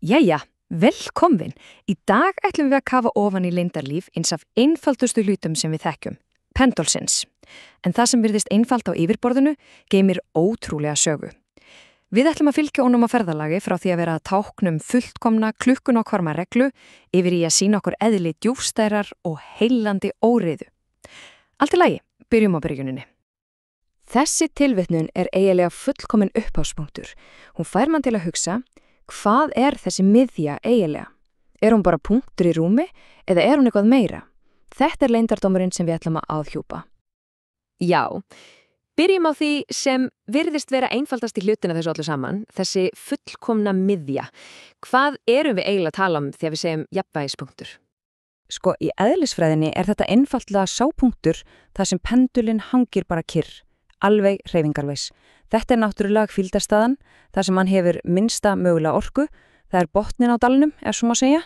Jæja, velkomin! Í dag ætlum við að kafa ofan í leyndarlíf eins af einfaldustu hlutum sem við þekkjum, pendulsins. En það sem virðist einfalt á yfirborðinu geymir ótrúlega sögu. Við ætlum að fylgja honum á ferðalagi frá því að vera að táknum fullkomna klukkun og kvarma reglu yfir í að sýna okkur eðli djúpstæðrar og heillandi óreiðu. Allt í lagi, byrjum á byrjuninni. Þessi tilvitnun er eiginlega fullkomin upphafspunktur. Hún fær mann til að hugsa: hvað er þessi miðja eiginlega? Er hún bara punktur í rúmi eða er hún eitthvað meira? Þetta er leyndardómurinn sem við ætlum að afhjúpa. Já, byrjum á því sem virðist vera einfaldast í hlutina þessu öllu saman, þessi fullkomna miðja. Hvað erum við eiginlega að tala um þegar við segjum jafnvægispunktur? Sko, í eðlisfræðinni er þetta einfaldlega sá punktur þar sem pendulinn hangir bara kyrr, alveg hreyfingarlaus. Þetta er náttúrulega hvíldarstaðan, þar sem hann hefur minnsta mögulega orku. Það er botnin á dalnum, ef svo má segja.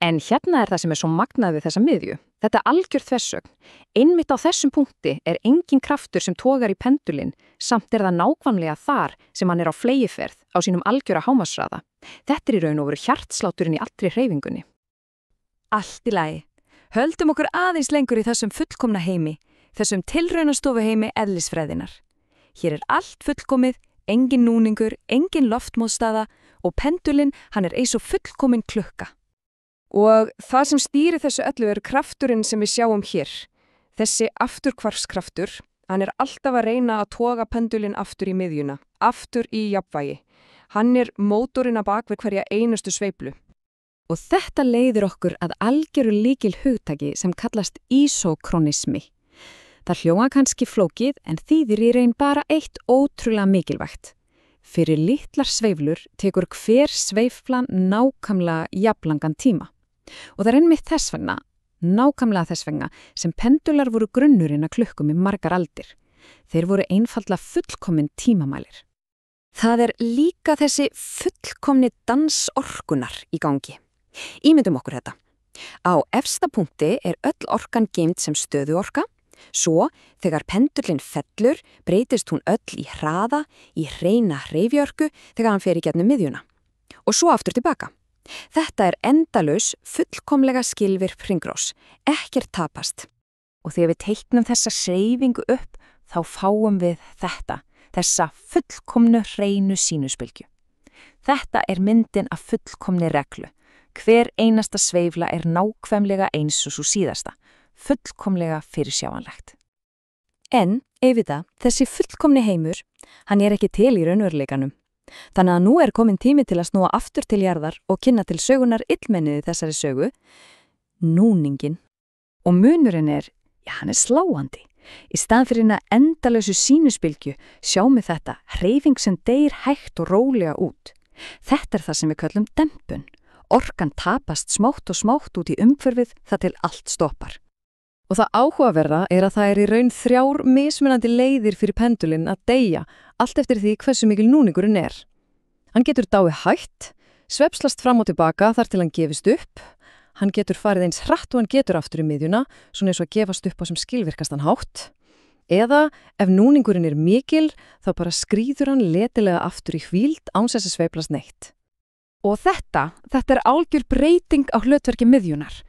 En hérna er það sem er svo magnað við þessa miðju. Þetta er algjör þversögn. Einmitt á þessum punkti er engin kraftur sem togar í pendulinn, samt er það nákvæmlega þar sem hann er á flegiferð á sínum algjöra hámarksraða. Þetta er í raun og veru hjartslátturinn í allri hreyfingunni. Allt í lagi. Höldum okkur aðeins lengur í þessum fullkomna heimi, þessum tilraunastofuheimi eðlisfræðinar. Hér er allt fullkomið, engin núningur, engin loftmótstaða og pendulinn, hann er eins og fullkomin klukka. Og það sem stýrir þessu öllu er krafturinn sem við sjáum hér. Þessi afturkvarfskraftur, hann er alltaf að reyna að toga pendulinn aftur í miðjuna, aftur í jafnvægi. Hann er mótorinn að bak við hverja einustu sveiflu. Og þetta leiðir okkur að algjöru lykil hugtaki sem kallast ísókrónismi. Það hljóma kannski flókið en þýðir í raun bara eitt ótrúlega mikilvægt. Fyrir litlar sveiflur tekur hver sveiflan nákvæmlega jafnlangan tíma. Og það er einmitt þess vegna, nákvæmlega þess vegna, sem pendular voru grunnurinn að klukkum í margar aldir. Þeir voru einfaldlega fullkomin tímamælir. Það er líka þessi fullkomni dansorkunar í gangi. Ímyndum okkur þetta. Á efsta punkti er öll orkan geymd sem stöðuorka. Svo, þegar pendulinn fellur, breytist hún öll í hraða, í hreina hreyfjörku þegar hann fer í gegnum miðjuna. Og svo aftur tilbaka. Þetta er endalaus, fullkomlega skilvirk hringrás, ekkert tapast. Og þegar við teiknum þessa hreyfingu upp, þá fáum við þetta, þessa fullkomnu hreinu sínusbylgju. Þetta er myndin af fullkomni reglu. Hver einasta sveifla er nákvæmlega eins og svo síðasta, fullkomlega fyrirsjáanlegt. En, auðvitað, þessi fullkomni heimur, hann er ekki til í raunveruleikanum. Þannig að nú er komin tími til að snúa aftur til jarðar og kynna til sögunar illmenniði þessari sögu, núningin. Og munurinn er, hann er sláandi. Í stað fyrir hina endalausu sínusbylgju sjáum við þetta, hreyfing sem deyr hægt og rólega út. Þetta er það sem við köllum dempun. Orkan tapast smátt og smátt út í umhverfið þar til allt stoppar. Og það áhugaverða er að það er í raun 3 mismunandi leiðir fyrir pendulinn að deyja, allt eftir því hversu mikil núningurinn er. Hann getur dáið hægt, svepslast fram og tilbaka þar til hann gefist upp. Hann getur farið eins hratt og hann getur aftur í miðjuna, svona eins og að gefast upp á sem skilvirkastan hátt. Eða ef núningurinn er mikil, þá bara skríður hann letilega aftur í hvíld án þess að sveiflast neitt. Og þetta er algjör breyting á hlutverki miðjunar.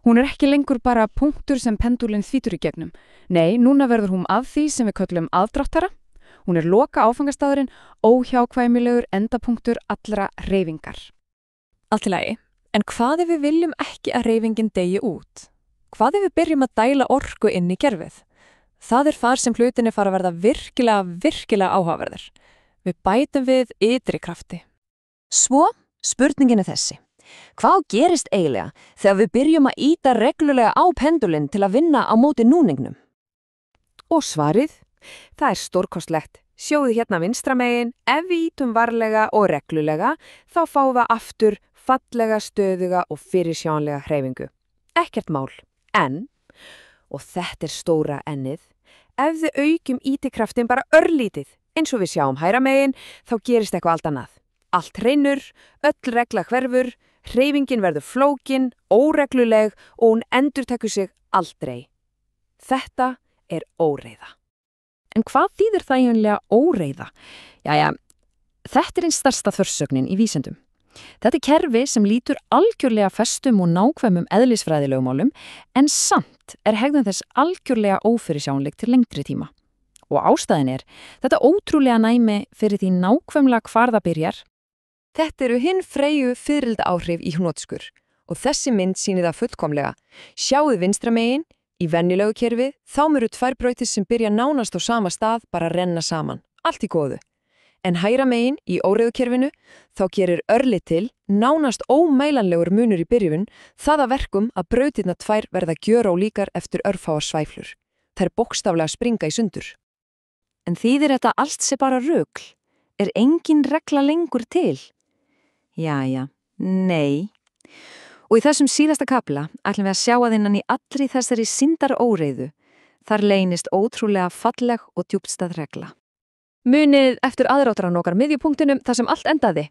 Hún er ekki lengur bara punktur sem pendulinn þýtur í gegnum. Nei, núna verður hún að því sem við köllum aðdráttara. Hún er loka áfangastaðurinn, óhjákvæmilegur endapunktur allra hreyfingar. Allt í lagi, en hvað ef við viljum ekki að hreyfingin deyi út? Hvað ef við byrjum að dæla orku inn í kerfið? Það er þar sem hlutinni fara að verða virkilega áhugaverðir. Við bætum við ytri krafti. Svo, spurningin er þessi. Hvað gerist eiginlega þegar við byrjum að ýta reglulega á pendulinn til að vinna á móti núningnum? Og svarið? Það er stórkostlegt. Sjóðu hérna vinstra megin, ef við ýtum varlega og reglulega, þá fáum við aftur fallega, stöðuga og fyrirsjáanlega hreyfingu. Ekkert mál. En, og þetta er stóra ennið, ef við aukum ýtikraftin bara örlítið, eins og við sjáum hægra megin, þá gerist eitthvað allt annað. Allt hreinur, öll regla hverfur, hreyfingin verður flókin, óregluleg og hún endurtekur sig aldrei. Þetta er óreiða. En hvað þýðir það eiginlega óreiða? Jæja, þetta er einn stærsta þversögnin í vísindum. Þetta er kerfi sem lítur algjörlega festum og nákvæmum eðlisfræðilegumálum en samt er hegðun þess algjörlega ófyrirsjáanleg til lengri tíma. Og ástæðin er þetta ótrúlega næmi fyrir því nákvæmlega hvar það byrjar. Þetta eru hinn freyju fiðrilda áhrif í hnotskur og þessi mynd sýnir það fullkomlega. Sjáðu vinstra megin, í venjulegu kerfi, þá munu tvær brautir sem byrja nánast á sama stað bara renna saman. Allt í góðu. En hægra megin, í óreiðukerfinu, þá gerir örlítil, nánast ómælanlegur munur í byrjun, það að verkum að brautirna tvær verða gjörólíkar eftir örfáar svæflur. Þær bókstaflega springa í sundur. En þýðir þetta allt sé bara rugl? Er engin regla lengur til? Jæja, nei. Og í þessum síðasta kapla ætlum við að sjá að innan í allri þessari syndaróreiðu. Þar leynist ótrúlega falleg og djúpstæð regla. Munið eftir aðróttaran okkar miðjupunktinum þar sem allt endaði.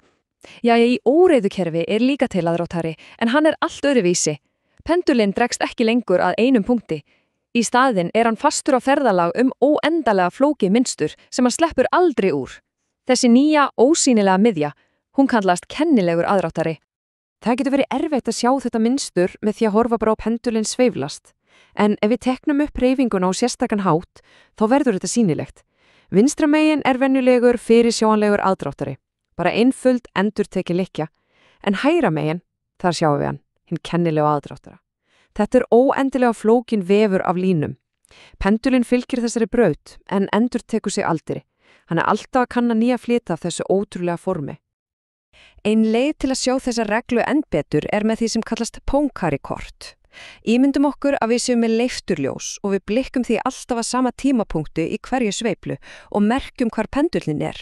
Jæja, í óreiðukerfi er líka til aðróttari, en hann er allt öðruvísi. Pendulinn dregst ekki lengur að einum punkti. Í staðinn er hann fastur á ferðalag óendalega flókið mynstur sem hann sleppur aldrei úr. Þessi nýja, ósýnilega miðja, hún kallast kennilegur aðróttari. Það getur verið erfitt að sjá þetta mynstur með því að horfa bara á pendulinn sveiflast. En ef við teknum upp hreyfinguna á sérstakan hátt, þá verður þetta sýnilegt. Vinstra megin er venjulegur fyrirsjáanlegur aðdráttari, bara einföld endurtekin lykkja, en hægra megin, þar sjáum við hann, hinn kennilegu aðdráttara. Þetta er óendilega flókin vefur af línum. Pendulinn fylgir þessari braut, en endurtekur sig aldrei. Hann er alltaf að kanna nýja flita af þessu ótrúlega formi. Ein leið til að sjá þessa reglu enn betur er með því sem kallast Poincare-kort. Ímyndum okkur að við séum með leifturljós og við blikkum því alltaf að sama tímapunktu í hverju sveiflu og merkjum hvar pendullin er.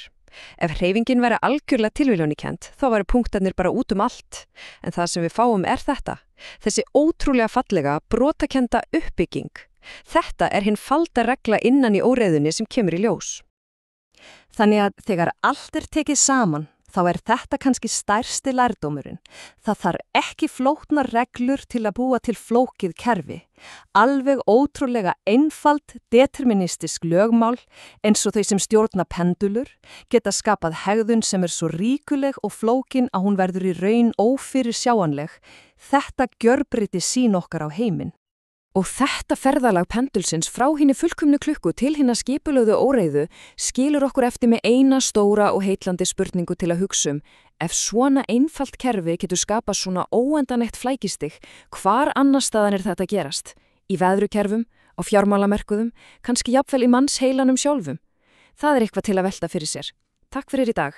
Ef hreyfingin væri algjörlega tilviljunarkennd, þá væru punktarnir bara út allt. En það sem við fáum er þetta. Þessi ótrúlega fallega, brotakennda uppbygging. Þetta er hinn falda regla innan í óreiðunni sem kemur í ljós. Þannig að þegar allt er tekið saman, þá er þetta kannski stærsti lærdómurinn. Það þarf ekki flóknar reglur til að búa til flókið kerfi. Alveg ótrúlega einfalt, deterministisk lögmál, eins og þau sem stjórna pendulur, geta skapað hegðun sem er svo ríkuleg og flókin að hún verður í raun ófyrirsjáanleg. Þetta gjörbreytir sýn okkar á heiminn. Og þetta ferðalag pendulsins frá hinni fullkomnu klukku til hinna skipulögðu óreiðu skilur okkur eftir með eina stóra og heitlandi spurningu til að hugsa ef svona einfalt kerfi getur skapað svona óendanlegt flækistig, hvar annars staðar er þetta gerast? Í veðrukerfum, á fjármálamerkuðum, kannski jafnvel í mannsheilanum sjálfum? Það er eitthvað til að velta fyrir sér. Takk fyrir í dag.